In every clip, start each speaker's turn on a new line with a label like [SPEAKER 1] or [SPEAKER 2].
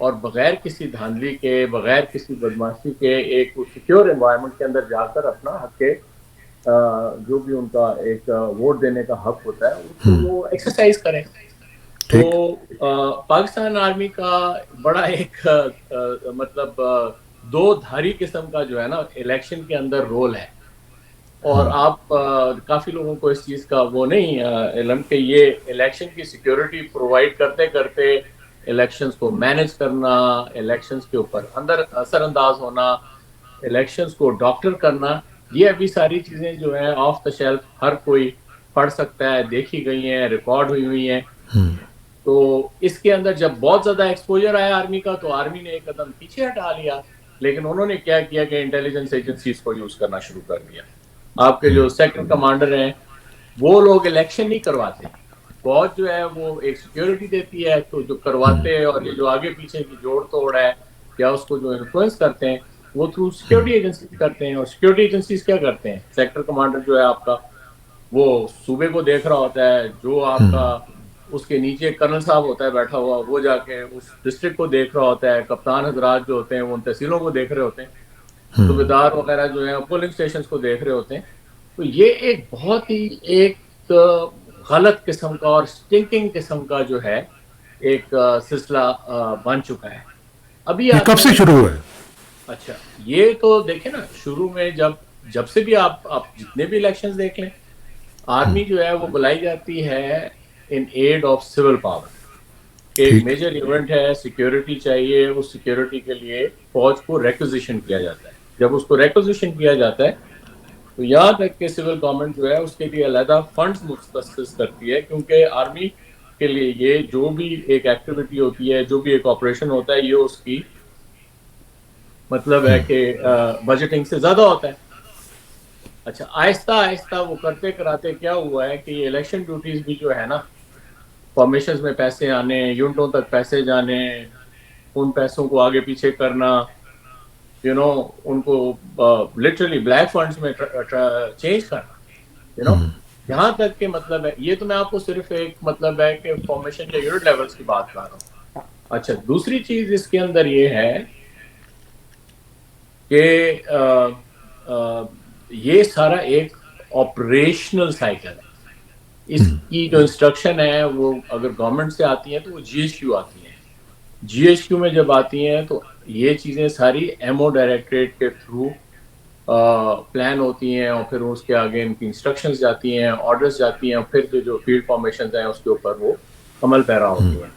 [SPEAKER 1] اور بغیر کسی دھاندلی کے، بغیر کسی بدماشی کے ایک سیکیور انوائرمنٹ کے اندر جا کر اپنا حق کے جو بھی ان کا ایک ووٹ دینے کا حق ہوتا ہے اس کو وہ ایکسرسائز کریں. تو پاکستان آرمی کا بڑا ایک مطلب دو دھاری قسم کا جو ہے نا الیکشن کے اندر رول ہے. اور آپ کافی لوگوں کو اس چیز کا وہ نہیں علم کہ یہ الیکشن کی سیکیورٹی پرووائڈ کرتے کرتے الیکشنز کو مینج کرنا، الیکشنز کے اوپر اثر انداز ہونا، الیکشنز کو ڈاکٹر کرنا، یہ ابھی ساری چیزیں جو ہیں آف دا شیلف ہر کوئی پڑھ سکتا ہے، دیکھی گئی ہیں، ریکارڈ ہوئی ہیں. تو اس کے اندر جب بہت زیادہ ایکسپوجر آیا آرمی کا تو آرمی نے ایک قدم پیچھے ہٹا لیا. لیکن انہوں نے کیا کیا کہ انٹیلیجنس ایجنسیز کو یوز کرنا شروع کر دیا. آپ کے جو سیکٹر کمانڈر ہیں وہ لوگ الیکشن نہیں کرواتے، فوج جو ہے وہ ایک سیکیورٹی دیتی ہے، تو جو کرواتے ہیں اور یہ جو آگے پیچھے کی جوڑ توڑ ہے یا اس کو جو انفلوئنس کرتے ہیں وہ تھرو سیکیورٹی ایجنسیز کرتے ہیں. اور سیکیورٹی ایجنسیز کیا کرتے ہیں، سیکٹر کمانڈر جو ہے آپ کا وہ صوبے کو دیکھ رہا ہوتا ہے، جو آپ کا اس کے نیچے کرنل صاحب ہوتا ہے بیٹھا ہوا وہ جا کے اس ڈسٹرکٹ کو دیکھ رہا ہوتا ہے، کپتان حضرات جو ہوتے ہیں وہ ان تحصیلوں کو دیکھ رہے ہوتے ہیں، صوبیدار وغیرہ جو ہیں پولنگ اسٹیشنز کو دیکھ رہے ہوتے ہیں. تو یہ ایک بہت ہی ایک غلط قسم کا اور سٹنکنگ قسم کا جو ہے ایک سلسلہ بن چکا ہے. ابھی
[SPEAKER 2] کب سے شروع ہوا ہے؟
[SPEAKER 1] اچھا یہ تو دیکھیں نا، شروع میں جب سے بھی آپ جتنے بھی الیکشنز دیکھ لیں، آرمی جو ہے وہ بلائی جاتی ہے ان ایڈ آف سول پاور. ایک میجر ایونٹ ہے، سیکیورٹی چاہیے، اس سیکیورٹی کے لیے فوج کو ریکوزیشن کیا جاتا ہے. جب اس کو ریکوزیشن کیا جاتا ہے تو یہاں تک کہ سول گورنمنٹ جو ہے اس کے لیے علیحدہ فنڈز مختص کرتی ہے، کیونکہ آرمی کے لیے یہ جو بھی ایک ایکٹیویٹی ہوتی ہے، جو بھی ایک آپریشن ہوتا ہے، یہ اس کی مطلب ہے کہ بجٹنگ سے زیادہ ہوتا ہے. اچھا آہستہ آہستہ وہ کرتے کراتے کیا ہوا ہے کہ یہ الیکشن ڈیوٹیز بھی جو ہے نا، فارمیشنز میں پیسے آنے، یونٹوں تک پیسے جانے، ان پیسوں کو آگے پیچھے کرنا، ان کو لٹرلی بلیک فنڈز میں چینج کرنا، یہاں تک کہ مطلب ہے یہ تو میں آپ کو صرف ایک مطلب ہے کہ فارمیشن یا یونٹ لیولز کی بات کر رہا ہوں. اچھا دوسری چیز اس کے اندر یہ ہے کہ یہ سارا ایک آپریشنل سائیکل ہے. اس کی جو انسٹرکشن ہے وہ اگر گورنمنٹ سے آتی ہیں تو وہ جی ایچ کیو آتی ہیں. جی ایچ کیو میں جب آتی ہیں تو یہ چیزیں ساری ایم او ڈائریکٹریٹ کے تھرو پلان ہوتی ہیں، اور پھر اس کے آگے ان کی انسٹرکشنز جاتی ہیں، آرڈرز جاتی ہیں، اور پھر جو فیلڈ فارمیشنز ہیں اس کے اوپر وہ عمل پیرا ہوتی ہیں.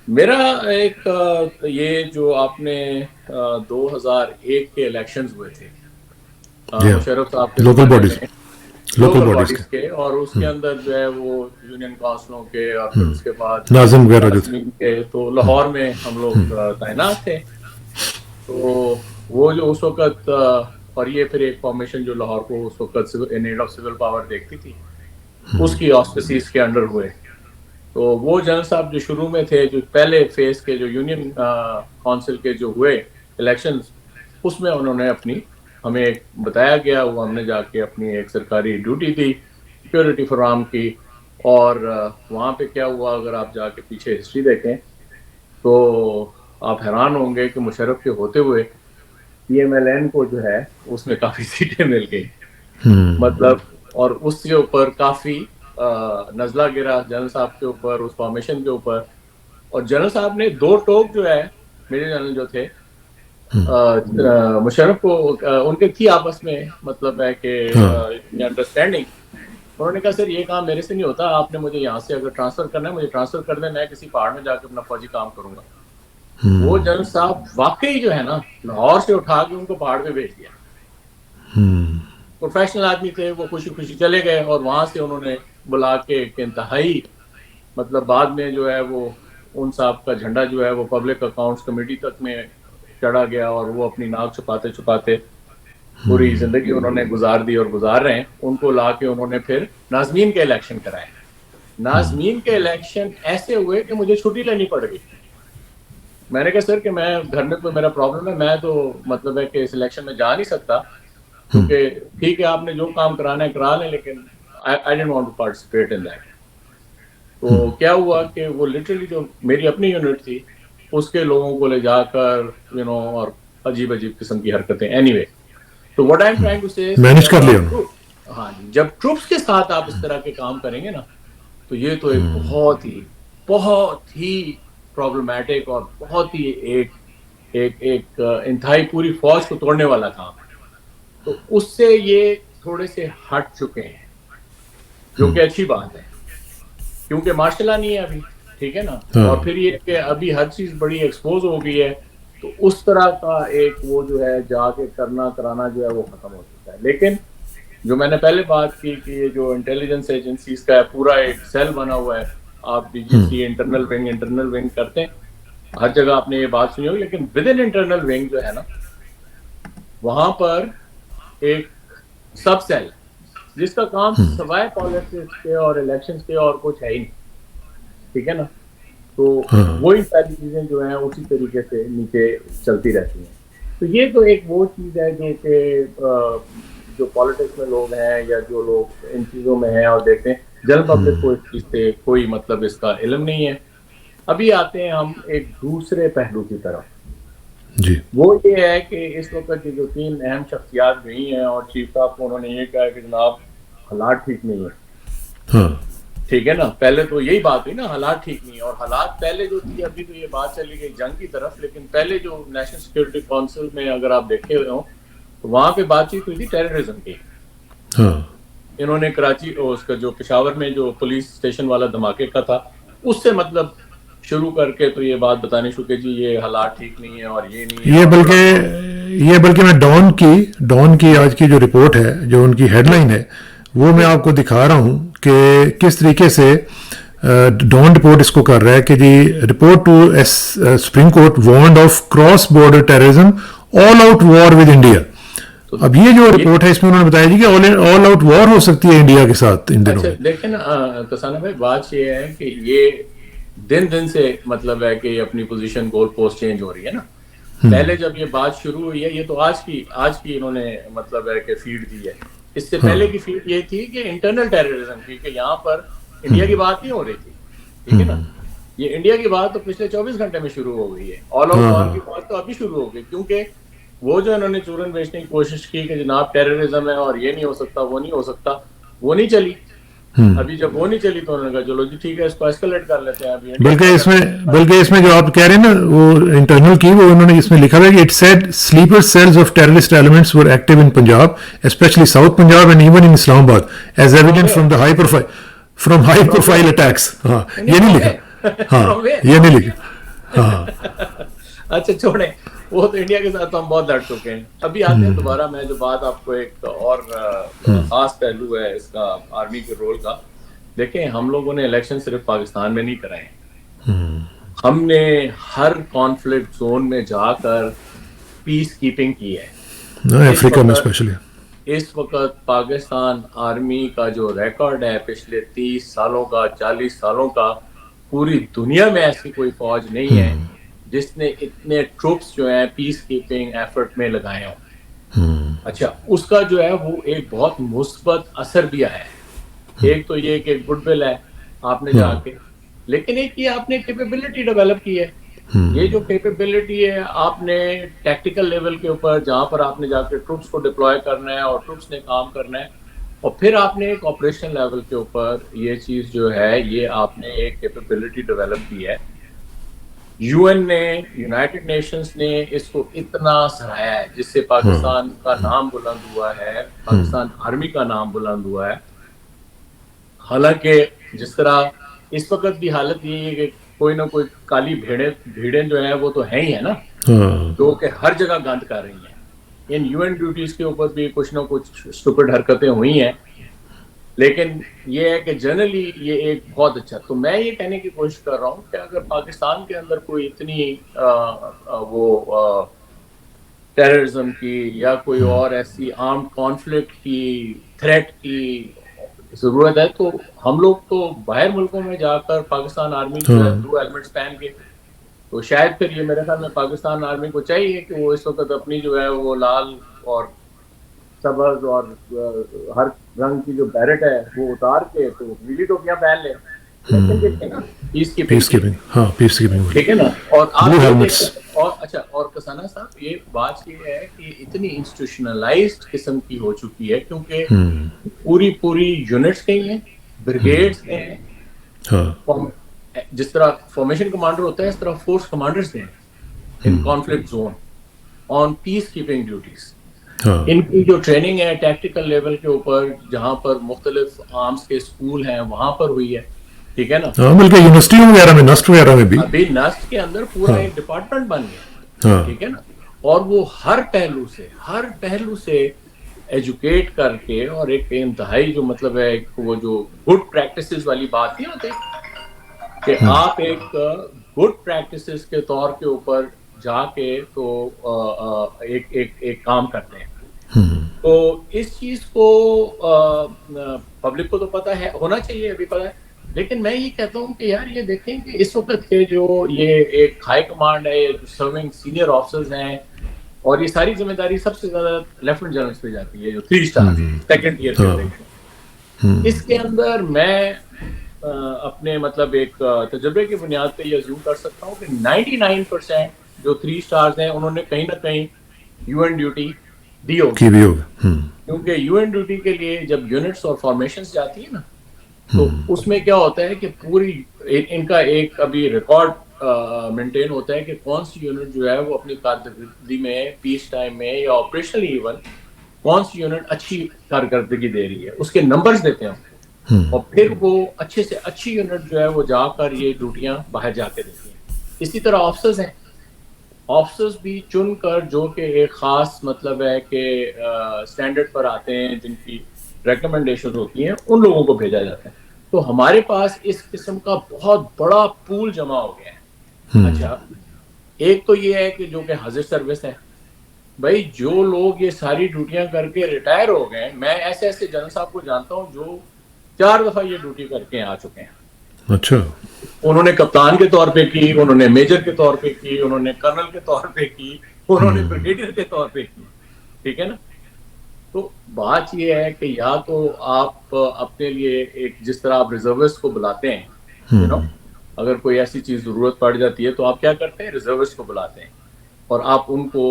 [SPEAKER 1] میرا ایک یہ جو آپ نے 2001 کے الیکشنز ہوئے تھے مشرف صاحب کے لوکل باڈیز کے، اور اس کے اندر جو ہے وہ یونین کاؤنسلوں کے، اور پھر اس کے بعد
[SPEAKER 2] ناظم وغیرہ
[SPEAKER 1] کے، تو لاہور میں ہم لوگ تعینات تھے. تو وہ جو اس وقت اور یہ پھر ایک فارمیشن جو لاہور کو اس وقت ان ایڈ آف سول پاور دیکھتی تھی، اس کی آسپیسیز کے انڈر ہوئے. تو وہ جنرل صاحب جو شروع میں تھے، جو پہلے فیز کے جو یونین کونسل کے جو ہوئے الیکشنز، اس میں انہوں نے ہمیں بتایا گیا، وہ ہم نے جا کے اپنی ایک سرکاری ڈیوٹی تھی سیکیورٹی فراہم کی. اور وہاں پہ کیا ہوا، اگر آپ جا کے پیچھے ہسٹری دیکھیں تو آپ حیران ہوں گے کہ مشرف کے ہوتے ہوئے پی ایم ایل این کو جو ہے اس میں کافی سیٹیں مل گئی، مطلب، اور اس کے اوپر کافی نزلہ گرا جنرل صاحب کے اوپر، اس فارمیشن کے اوپر. اور جنرل صاحب نے 2 ٹوک جو ہے میجر جنرل جو تھے مشرف کو ان کے تھی آپس میں مطلب ہے کہ انڈرسٹینڈنگ. انہوں نے کہا سر یہ کام میرے سے نہیں ہوتا، آپ نے مجھے یہاں سے اگر ٹرانسفر کرنا ہے مجھے ٹرانسفر کر دیں، میں کسی پہاڑ میں جا کے اپنا فوجی کام کروں گا. وہ جنرل صاحب واقعی جو ہے نا لاہور سے اٹھا کے ان کو پہاڑ پہ بھیج دیا. پروفیشنل آدمی تھے، وہ خوشی خوشی چلے گئے، اور وہاں سے انہوں نے بلا کے ایک انتہائی مطلب بعد میں جو ہے وہ ان صاحب کا جھنڈا جو ہے وہ پبلک اکاؤنٹس کمیٹی تک میں چڑھا گیا، اور وہ اپنی ناک چھپاتے چھپاتے پوری زندگی انہوں نے گزار دی اور گزار رہے ہیں. ان کو لا کے انہوں نے پھر ناظمین کے الیکشن کرائے. ناظمین کے الیکشن ایسے ہوئے کہ مجھے چھٹی لینی پڑ گئی. میں نے کہا سر کہ میں گھر میں کوئی میرا پرابلم ہے، میں تو مطلب ہے کہ اس الیکشن میں جا نہیں سکتا، کیونکہ ٹھیک ہے آپ نے جو کام کرانا ہے کرا لیں، لیکن I didn't want to participate in that. تو کیا ہوا کہ وہ لٹرلی جو میری اپنی یونٹ تھی اس کے لوگوں کو لے جا کر اور عجیب عجیب قسم کی حرکتیں. اینی وے, تو what I am trying to say,
[SPEAKER 2] manage کر لیا.
[SPEAKER 1] ہاں جی, جب ٹروپس کے ساتھ آپ اس طرح کے کام کریں گے نا, تو یہ تو ایک بہت ہی پرابلمٹک اور بہت ہی ایک انتہائی پوری فوج کو توڑنے والا کام ہے. تو اس سے یہ تھوڑے سے ہٹ چکے ہیں, جو کہ اچھی بات ہے, کیونکہ مارشل لا نہیں ہے ابھی, ٹھیک ہے نا. اور پھر یہ کہ ابھی ہر چیز بڑی ایکسپوز ہو گئی ہے, تو اس طرح کا ایک وہ جو ہے جا کے کرانا جو ہے وہ ختم ہو چکا ہے. لیکن جو میں نے پہلے بات کی کہ یہ جو انٹیلیجنس ایجنسیز کا پورا ایک سیل بنا ہوا ہے, آپ ڈی جی سی انٹرنل ونگ کرتے ہیں, ہر جگہ آپ نے یہ بات سنی ہوگی, لیکن ود ان انٹرنل ونگ جو ہے نا, وہاں پر ایک سب سیل جس کا کام سوائے پالیٹکس کے اور الیکشنز کے اور کچھ ہے ہی نہیں, ٹھیک ہے نا. تو وہی ساری چیزیں جو ہیں اسی طریقے سے نیچے چلتی رہتی ہیں. تو یہ تو ایک وہ چیز ہے جو کہ جو پالیٹکس میں لوگ ہیں یا جو لوگ ان چیزوں میں ہیں اور دیکھتے ہیں, جنرل پبلک کو اس چیز سے کوئی مطلب اس کا علم نہیں ہے. ابھی آتے ہیں ہم ایک دوسرے پہلو کی طرف
[SPEAKER 2] جی.
[SPEAKER 1] وہ یہ ہے کہ اس وقت جو 3 اہم شخصیات گئی ہیں اور چیف صاحب کو انہوں نے یہ کہا کہ جناب حالات ٹھیک نہیں ہے, ٹھیک ہے نا. پہلے تو یہی بات ہوئی نا, حالات ٹھیک نہیں ہے, اور حالات پہلے جو تھی, ابھی تو یہ بات چلی گئی جنگ کی طرف, لیکن پہلے جو نیشنل سیکورٹی کونسل میں اگر آپ دیکھے ہوئے ہوں تو وہاں پہ بات چیت ہوئی تھی ٹیررزم کی. انہوں نے کراچی اس کا جو پشاور میں جو پولیس اسٹیشن والا دھماکے کا تھا, اس سے مطلب شروع کر کے تو یہ بات بتانے شروع کہ جی یہ حالات ٹھیک نہیں ہے اور یہ نہیں ہے.
[SPEAKER 2] یہ بلکہ میں ڈان کی آج کی جو رپورٹ ہے, جو ان کی ہیڈ لائن ہے, وہ میں آپ کو دکھا رہا ہوں کہ کس طریقے سے ڈان رپورٹ اس کو کر رہا ہے کہ جی report to Supreme Court warned of cross border terrorism, all out war with India. اب یہ جو رپورٹ ہے اس میں انہوں نے بتایا جی کہ آل آؤٹ وار ہو سکتی ہے انڈیا کے ساتھ ان دنوں میں.
[SPEAKER 1] لیکن کسانہ بھائی بات یہ ہے کہ یہ دن سے مطلب ہے کہ اپنی پوزیشن گول پوسٹ چینج ہو رہی ہے نا. پہلے جب یہ بات شروع ہوئی ہے, یہ تو آج کی انہوں نے مطلب ہے کہ فیڈ دی ہے. اس سے پہلے کی فیڈ یہ تھی کہ انٹرنل ٹیررزم کی, کہ یہاں پر انڈیا کی بات نہیں ہو رہی تھی, ٹھیک ہے نا. یہ انڈیا کی بات تو پچھلے 24 گھنٹے میں شروع ہو گئی ہے, آل آؤٹ وار کی بات تو ابھی شروع ہو گئی, کیونکہ وہ جو انہوں نے چورن بیچنے کی کوشش کی کہ جناب ٹیررزم ہے اور یہ نہیں ہو سکتا, وہ نہیں ہو سکتا, وہ نہیں چلی. ابھی جب وہ نہیں چلی تو انہوں نے کہا چلو جی ٹھیک ہے, اس کو ایسکلیٹ کر لیتے ہیں. ابھی
[SPEAKER 2] بلکہ اس میں جو آپ کہہ رہے ہیں نا وہ انٹرنل کی, وہ انہوں نے اس میں لکھا ہوا ہے کہ it said sleeper cells of terrorist elements were active in Punjab, especially south Punjab and even in Islamabad, as evident from high profile attacks. ہاں یہ نہیں لکھا.
[SPEAKER 1] اچھا چھوڑیں, وہ تو انڈیا کے ساتھ تو ہم بہت لڑ چکے ہیں. ابھی آتے ہیں دوبارہ, میں جو بات آپ کو ایک اور خاص پہلو ہے اس کا آرمی کے رول کا. دیکھیں ہم لوگوں نے الیکشن صرف پاکستان میں نہیں کرائے, ہم نے ہر کانفلکٹ زون میں جا کر پیس کیپنگ کی ہے.
[SPEAKER 2] افریقہ میں اسپیشلی
[SPEAKER 1] اس وقت پاکستان آرمی کا جو ریکارڈ ہے پچھلے 30 سالوں کا, 40 سالوں کا, پوری دنیا میں ایسی کوئی فوج نہیں ہے جس نے اتنے ٹروپس جو ہیں پیس کیپنگ ایفرٹ میں لگائے ہوں. اچھا, اس کا جو ہے وہ ایک بہت مثبت اثر بھی آیا ہے. ایک تو یہ کہ گڈ ول ہے آپ نے جا کے, لیکن ایک یہ آپ نے کیپیبلٹی ڈیولپ کی ہے. یہ جو کیپیبلٹی ہے آپ نے ٹیکٹیکل لیول کے اوپر, جہاں پر آپ نے جا کے ٹروپس کو ڈپلوائے کرنا ہے اور ٹروپس نے کام کرنا ہے, اور پھر آپ نے ایک آپریشن لیول کے اوپر یہ چیز جو ہے یہ آپ نے ایک کیپیبلٹی ڈیولپ کی ہے. یو این نے, یونائٹڈ نیشنز نے اس کو اتنا سراہا ہے, جس سے پاکستان کا نام بلند ہوا ہے, پاکستان آرمی کا نام بلند ہوا ہے. حالانکہ جس طرح اس وقت بھی حالت یہ ہے کہ کوئی نہ کوئی کالی بھیڑیں جو ہیں وہ تو ہیں ہی ہے نا, جو کہ ہر جگہ گند کر رہی ہیں. ان یو این ڈیوٹیز کے اوپر بھی کچھ نہ کچھ اسٹوپڈ حرکتیں ہوئی ہیں, لیکن یہ ہے کہ جنرلی یہ ایک بہت اچھا. تو میں یہ کہنے کی کوشش کر رہا ہوں کہ اگر پاکستان کے اندر کوئی اتنی وہ ٹیررزم کی یا کوئی اور ایسی آرمڈ کانفلکٹ کی تھریٹ کی ضرورت ہے, تو ہم لوگ تو باہر ملکوں میں جا کر پاکستان آرمی جو ہے 2 ایلیمنٹس پہن کے, تو شاید پھر یہ میرے خیال میں پاکستان آرمی کو چاہیے کہ وہ اس وقت اپنی جو ہے وہ لال اور سبز اور ہر رنگ کی جو بیرٹ ہے وہ اتار کے تو نیلی ٹوپیاں پہن لے, پیس
[SPEAKER 2] کیپنگ، ہاں پیس کیپنگ،
[SPEAKER 1] ٹھیک ہے نا. اور آپ
[SPEAKER 2] Blue helmets.
[SPEAKER 1] اور اچھا، اور کسانہ صاحب یہ بات یہ ہے کہ اتنی انسٹیٹیوشنلائزڈ قسم کی ہو چکی ہے کیونکہ پوری یونٹس گئی ہیں، بریگیڈز گئے ہیں.
[SPEAKER 2] ہاں
[SPEAKER 1] جس طرح فارمیشن کمانڈر ہوتا ہے اس طرح فورس کمانڈرز ہیں in conflict zone on piece keeping duties.
[SPEAKER 2] ہاں
[SPEAKER 1] ان کی جو ٹریننگ ہے ٹیکٹیکل لیول کے اوپر جہاں پر مختلف آرمز کے اسکول ہیں وہاں پر ہوئی ہے، ٹھیک ہے نا.
[SPEAKER 2] ہاں، بلکہ یونیورسٹیوں وغیرہ میں، نسٹ وغیرہ میں بھی
[SPEAKER 1] ابھی نسٹ کے اندر پورا ایک ڈپارٹمنٹ بن گیا،
[SPEAKER 2] ہاں
[SPEAKER 1] ٹھیک ہے نا. اور وہ ہر پہلو سے ایجوکیٹ کر کے، اور ایک انتہائی جو مطلب ہے وہ جو گڈ پریکٹسز والی بات نہیں ہوتی کہ آپ ایک گڈ پریکٹسز کے طور کے اوپر جا کے تو ایک کام کرتے ہیں. تو اس چیز کو پبلک کو تو پتہ ہے، ہونا چاہیے، ابھی پتہ ہے. لیکن میں یہ کہتا ہوں کہ یار یہ دیکھیں کہ اس وقت کے جو یہ ایک ہائی کمانڈ ہے، جو سرونگ سینئر آفیسرز ہیں، اور یہ ساری ذمہ داری سب سے زیادہ لیفٹنٹ جنرلز پہ جاتی ہے جو 3 اسٹار سیکنڈ ایئر پہ. اس کے اندر میں اپنے مطلب ایک تجربے کی بنیاد پہ یہ ازیوم کر سکتا ہوں کہ 99% جو 3 اسٹارز ہیں انہوں نے کہیں نہ کہیں یو این ڈیوٹی دی ہوگی. کیونکہ یو این ڈیوٹی کے لیے جب یونٹس اور فارمیشنز جاتی ہیں نا تو اس میں کیا ہوتا ہے کہ پوری ان کا ایک ابھی ریکارڈ مینٹین ہوتا ہے کہ کون سی یونٹ جو ہے وہ اپنی کارکردگی میں پیس ٹائم میں یا آپریشنل ایون کون سی یونٹ اچھی کارکردگی دے رہی ہے، اس کے نمبرز دیتے ہیں اور پھر وہ اچھے سے اچھی یونٹ جو ہے وہ جا کر یہ ڈیوٹیاں باہر جا کے دیتی ہیں. اسی طرح آفیسرز ہیں، آفیسرز بھی چن کر جو کہ ایک خاص مطلب ہے کہ اسٹینڈرڈ پر آتے ہیں، جن کی ریکمنڈیشن ہوتی ہیں، ان لوگوں کو بھیجا جاتا ہے. تو ہمارے پاس اس قسم کا بہت بڑا پول جمع ہو گیا ہے. اچھا، ایک تو یہ ہے کہ جو کہ حاضر سروس ہے، بھائی جو لوگ یہ ساری ڈیوٹیاں کر کے ریٹائر ہو گئے، میں ایسے جنرل صاحب کو جانتا ہوں جو 4 دفعہ یہ ڈیوٹی کر کے آ چکے ہیں.
[SPEAKER 2] اچھا،
[SPEAKER 1] انہوں نے کپتان کے طور پہ کی، انہوں نے میجر کے طور پہ کی، انہوں نے کرنل کے طور پہ کی، انہوں نے بریگیڈیئر کے طور پہ کی، ٹھیک ہے نا. تو بات یہ ہے کہ یا تو آپ اپنے لیے ایک جس طرح آپ ریزروسٹ کو بلاتے ہیں، اگر کوئی ایسی چیز ضرورت پڑ جاتی ہے تو آپ کیا کرتے ہیں، ریزروسٹ کو بلاتے ہیں اور آپ ان کو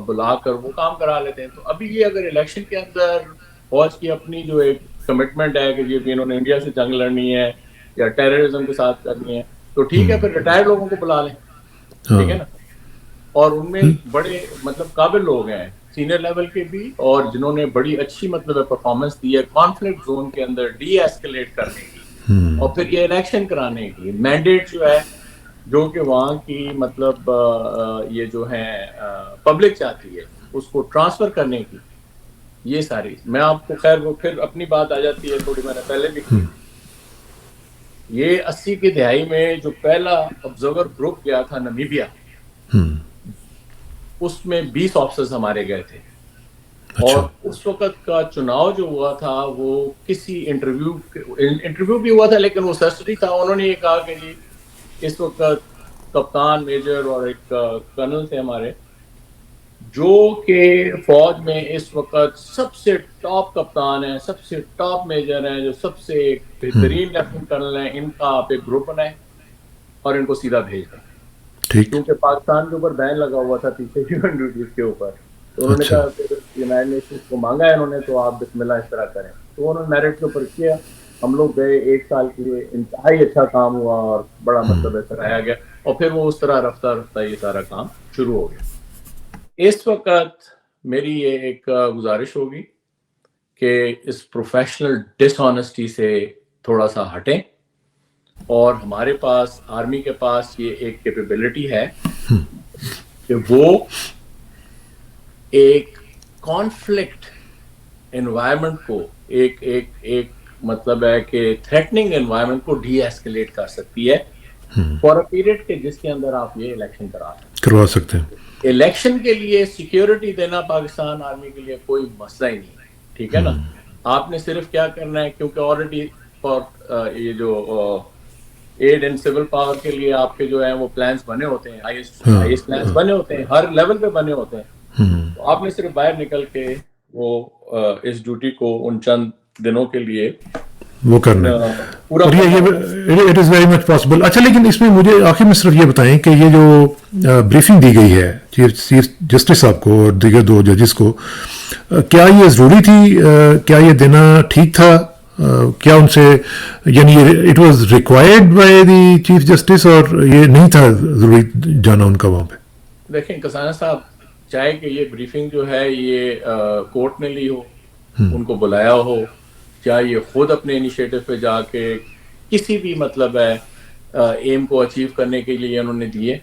[SPEAKER 1] بلا کر وہ کام کرا لیتے ہیں. تو ابھی یہ اگر الیکشن کے اندر فوج کی اپنی جو ایک کمٹمنٹ ہے کہ یہ انہوں نے انڈیا سے جنگ لڑنی ہے یا ٹیررزم کے ساتھ کرنی ہے تو ٹھیک ہے، پھر ریٹائر لوگوں کو بلا لیں، ٹھیک ہے نا. اور ان میں بڑے مطلب قابل لوگ ہیں سینئر لیول کے بھی، اور جنہوں نے بڑی اچھی مطلب پرفارمنس دی ہے کانفلکٹ زون کے اندر ڈی ایسکیلیٹ کرنے کی اور پھر یہ الیکشن کرانے کی مینڈیٹ جو ہے جو کہ وہاں کی مطلب یہ جو ہے پبلک چاہتی ہے اس کو ٹرانسفر کرنے کی. یہ ساری میں آپ کو خیر وہ پھر اپنی بات آ جاتی ہے تھوڑی، میں نے پہلے بھی کی. یہ 80 کی دہائی میں جو پہلا آبزرور گروپ گیا تھا نمیبیا، اس میں 20 آفیسرز ہمارے گئے تھے. اور اس وقت کا چناؤ جو ہوا تھا وہ کسی انٹرویو بھی ہوا تھا لیکن وہ سرسری تھا. انہوں نے یہ کہا کہ جی اس وقت کپتان، میجر اور ایک کرنل تھے ہمارے جو کہ فوج میں اس وقت سب سے ٹاپ کپتان ہیں، سب سے ٹاپ میجر ہیں، جو سب سے بہترین لیفٹنٹ کرنل ہیں، ان کا آپ ایک گروپ بنائیں اور ان کو سیدھا بھیج دیں. کیونکہ پاکستان کے اوپر بین لگا ہوا تھا پیچھے ہیومن ڈیوٹیز کے اوپر. تو انہوں نے کہا کہ یونائٹڈ نیشنز کو مانگا ہے انہوں نے تو آپ بسم اللہ اس طرح کریں. تو انہوں نے میرٹ کے اوپر کیا. ہم لوگ گئے 1 سال کے لیے، انتہائی اچھا کام ہوا اور بڑا مطلب کرایا گیا اور پھر وہ اس طرح رفتہ رفتہ یہ سارا کام شروع ہو گیا. اس وقت میری یہ ایک گزارش ہوگی کہ اس پروفیشنل ڈس آنیسٹی سے تھوڑا سا ہٹیں اور ہمارے پاس آرمی کے پاس یہ ایک کیپیبلٹی ہے کہ وہ ایک کانفلکٹ انوائرمنٹ کو ایک مطلب ہے کہ تھریٹننگ انوائرمنٹ کو ڈی ایسکیلیٹ کر سکتی ہے فار اے پیریڈ کے جس کے اندر آپ یہ الیکشن کروا سکتے ہیں. الیکشن کے لیے سیکیورٹی دینا پاکستان آرمی کے لیے کوئی مسئلہ ہی نہیں ہے، ٹھیک ہے نا. آپ نے صرف کیا کرنا ہے، کیونکہ آلریڈی یہ جو ایڈ اینڈ سول پاور کے لیے آپ کے جو ہیں وہ پلانز بنے ہوتے ہیں، ہائیسٹ پلانز بنے ہوتے ہیں، ہر لیول پہ بنے ہوتے ہیں. تو آپ نے صرف باہر نکل کے وہ اس ڈیوٹی کو ان چند دنوں کے لیے
[SPEAKER 2] وہ کرنا ہے.
[SPEAKER 1] پورا
[SPEAKER 2] اور یہ it is very much possible. اچھا لیکن اس میں مجھے آخر میں صرف یہ بتائیں کہ یہ جو بریفنگ دی گئی ہے چیف جسٹس صاحب کو اور دیگر 2 ججز کو, کیا یہ ضروری تھی, کیا یہ دینا ٹھیک تھا, کیا ان سے یعنی it was required by the chief justice اور یہ نہیں تھا ضروری جانا ان کا وہاں پہ؟
[SPEAKER 1] دیکھیں کسانہ صاحب, چاہے کہ یہ بریفنگ جو ہے یہ کورٹ نے لی ہو, ان کو بلایا ہو, چاہے یہ خود اپنے انیشیٹو پہ جا کے کسی بھی مطلب ہے ایم کو اچیو کرنے کے لیے انہوں نے دیے,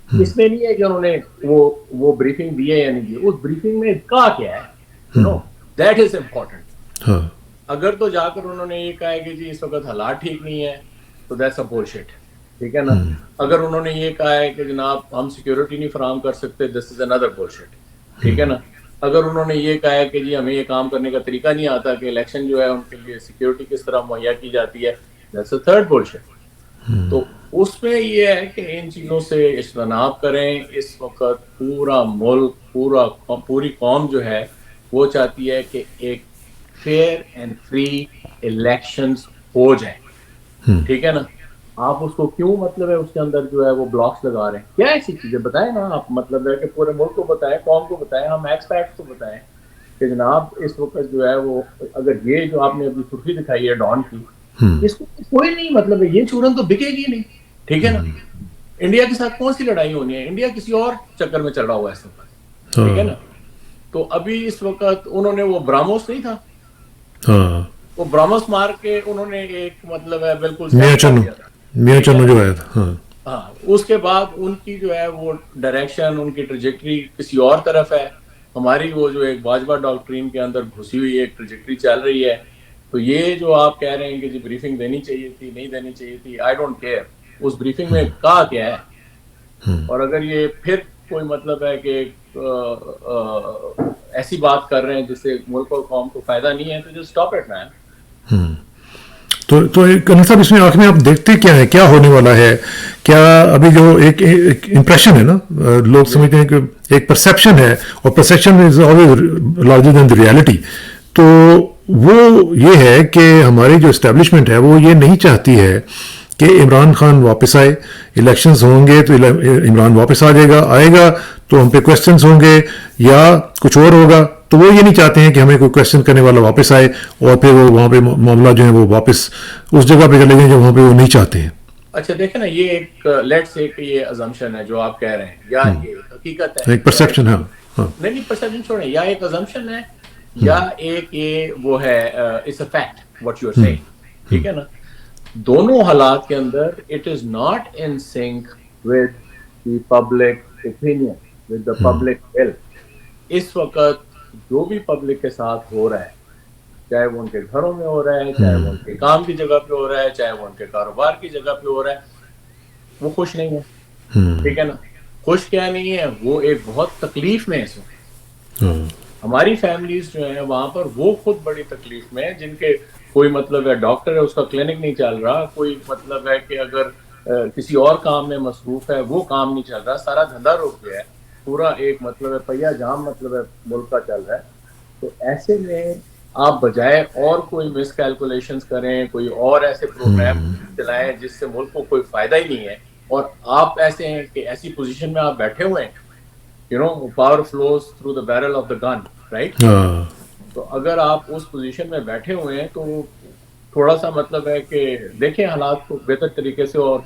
[SPEAKER 1] اس میں نہیں ہے کہ انہوں نے وہ بریفنگ دی ہے یا نہیں دی. اس بریفنگ میں کہا کیا ہے, دیٹ از امپورٹنٹ. اگر تو جا کر انہوں نے یہ کہا ہے کہ جی اس وقت حالات ٹھیک نہیں ہے تو دیٹس اے بولشٹ, ٹھیک ہے نا. اگر انہوں نے یہ کہا ہے کہ جناب ہم سیکیورٹی نہیں فراہم کر سکتے, دس از اندر بولشٹ, ٹھیک ہے نا. اگر انہوں نے یہ کہا ہے کہ جی ہمیں یہ کام کرنے کا طریقہ نہیں آتا کہ الیکشن جو ہے ان کے لیے سیکیورٹی کس طرح مہیا کی جاتی ہے, دیٹس اے تھرڈ بولشٹ. تو اس میں یہ ہے کہ ان چیزوں سے اجتناب کریں. اس وقت پورا ملک, پوری قوم جو ہے وہ چاہتی ہے کہ ایک فیئر اینڈ فری الیکشنز ہو جائیں, ٹھیک ہے نا. آپ اس کو کیوں مطلب ہے اس کے اندر جو ہے وہ بلاکس لگا رہے ہیں, کیا ایسی چیزیں بتائیں نا آپ, مطلب ہے کہ پورے ملک کو بتائیں, قوم کو بتائیں, ہم ایکسپیکٹس کو بتائیں کہ جناب اس وقت جو ہے وہ اگر یہ جو آپ نے ابھی سرخی دکھائی ہے ڈان کی, اس کو کوئی نہیں مطلب ہے, یہ چورن تو بکے گی نہیں, ٹھیک ہے نا. انڈیا کے ساتھ کون سی لڑائی ہونی ہے, انڈیا کسی اور چکر میں چل رہا ہوا ہے اس وقت, ٹھیک ہے نا. تو ابھی اس وقت انہوں نے وہ براموس نہیں تھا, وہ براموس مار کے انہوں نے ایک مطلب ہے بالکل
[SPEAKER 2] میاں چنو جو آیا تھا,
[SPEAKER 1] ہاں, اس کے بعد ان کی جو ہے وہ ڈائریکشن, ان کی ٹریجیکٹری کسی اور طرف ہے. ہماری وہ جو ایک باجوہ ڈاکٹرین کے اندر گھسی ہوئی ایک ٹریجیکٹری چل رہی ہے. تو یہ جو آپ کہہ رہے ہیں کہ جی بریفنگ دینی چاہیے تھی, نہیں دینی چاہیے تھی, آئی ڈونٹ کیئر اس بریفنگ میں کہا کیا ہے. اور اگر یہ پھر کوئی مطلب ہے کہ ایسی بات کر رہے ہیں جس سے ملک اور قوم کو فائدہ نہیں ہے, تو جسٹ اسٹاپ اٹ مین.
[SPEAKER 2] تو انل صاحب اس میں آخر میں آپ دیکھتے کیا ہے, کیا ہونے والا ہے, کیا ابھی جو ایک امپریشن ہے نا, لوگ سمجھتے ہیں کہ ایک پرسیپشن ہے, اور perception is always larger than the reality. تو وہ یہ ہے کہ ہماری جو اسٹیبلشمنٹ ہے وہ یہ نہیں چاہتی ہے کہ عمران خان واپس آئے, الیکشنز ہوں گے تو عمران واپس آئے گا تو ہم پہ کویسچنز ہوں گے یا کچھ اور ہوگا. تو وہ یہ نہیں چاہتے ہیں کہ ہمیں کوئی کویسچن کرنے والا واپس آئے اور پھر وہ وہاں پہ معاملہ جو ہے وہ واپس اس جگہ پہ چلے گئے جو وہاں پہ وہ نہیں چاہتے ہیں.
[SPEAKER 1] اچھا دیکھیں نا, یہ ایک لیٹ سے کہ یہ ازمپشن ہے جو آپ کہہ رہے ہیں, یا یہ حقیقت ہے,
[SPEAKER 2] ایک پرسیپشن ہے.
[SPEAKER 1] نہیں پرسیپشن چھوڑیں, یا ایک ازمپشن ہے یا ایک یہ وہ ہے it's a fact what you are seeing, ٹھیک ہے نا. دونوں حالات کے اندر it is not in sync with the public opinion, with the public will. اس وقت جو بھی پبلک کے ساتھ ہو رہا ہے, چاہے وہ ان کے گھروں میں ہو رہا ہے, چاہے وہ ان کے کام کی جگہ پہ ہو رہا ہے, چاہے وہ ان کے کاروبار کی جگہ پہ ہو رہا ہے, وہ خوش نہیں ہے, ٹھیک ہے نا. خوش کیا نہیں ہے, وہ ایک بہت تکلیف میں ہے اس وقت. ہماری فیملیز جو ہیں وہاں پر وہ خود بڑی تکلیف میں ہے, جن کے کوئی مطلب ہے ڈاکٹر ہے اس کا کلینک نہیں چل رہا, کوئی مطلب ہے کہ اگر کسی اور کام میں مصروف ہے وہ کام نہیں چل رہا, سارا دھندا رک گیا ہے, پورا ایک مطلب ہے پہیا جام مطلب ہے ملک کا چل رہا ہے. تو ایسے میں آپ بجائے اور کوئی مس کیلکولیشنز کریں, کوئی اور ایسے پروگرام چلائیں جس سے ملک کو کوئی فائدہ ہی نہیں ہے, اور آپ ایسے ہیں کہ ایسی پوزیشن میں آپ بیٹھے ہوئے ہیں, you know power flows through the barrel of the gun, right. تو اگر آپ اس پوزیشن میں بیٹھے ہوئے ہیں تو تھوڑا سا مطلب ہے کہ دیکھیں حالات کو بہتر طریقے سے اور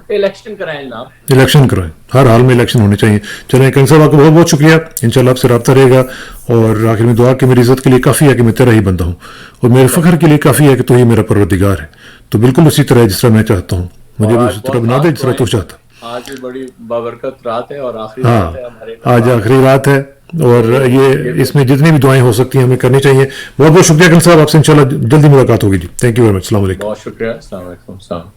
[SPEAKER 1] الیکشن کرائیں جناب,
[SPEAKER 2] الیکشن کرائیں, ہر حال میں الیکشن ہونے چاہیے. چلیں کنگ صاحب آپ کا بہت بہت شکریہ, انشاءاللہ آپ سے رابطہ رہے گا. اور آخر میں دعا کہ میری عزت کے لیے کافی ہے کہ میں تیرا ہی بندہ ہوں, اور میرے فخر کے لیے کافی ہے کہ تو ہی میرا پروردگار ہے. تو بالکل اسی طرح جس طرح میں چاہتا ہوں, مجھے بھی اسی طرح بنا دے جس طرح تو چاہتا.
[SPEAKER 1] آج بھی بڑی بابرکت رات ہے اور آخری رات ہے ہمارے,
[SPEAKER 2] آج آخری رات ہے, اور یہ اس میں جتنی بھی دعائیں ہو سکتی ہیں ہمیں کرنی چاہیے. بہت بہت شکریہ کنگ صاحب, آپ سے انشاءاللہ جلدی ملاقات ہوگی. جی تھینک یو ویری مچ, السلام علیکم.
[SPEAKER 1] بہت شکریہ, السلام علیکم.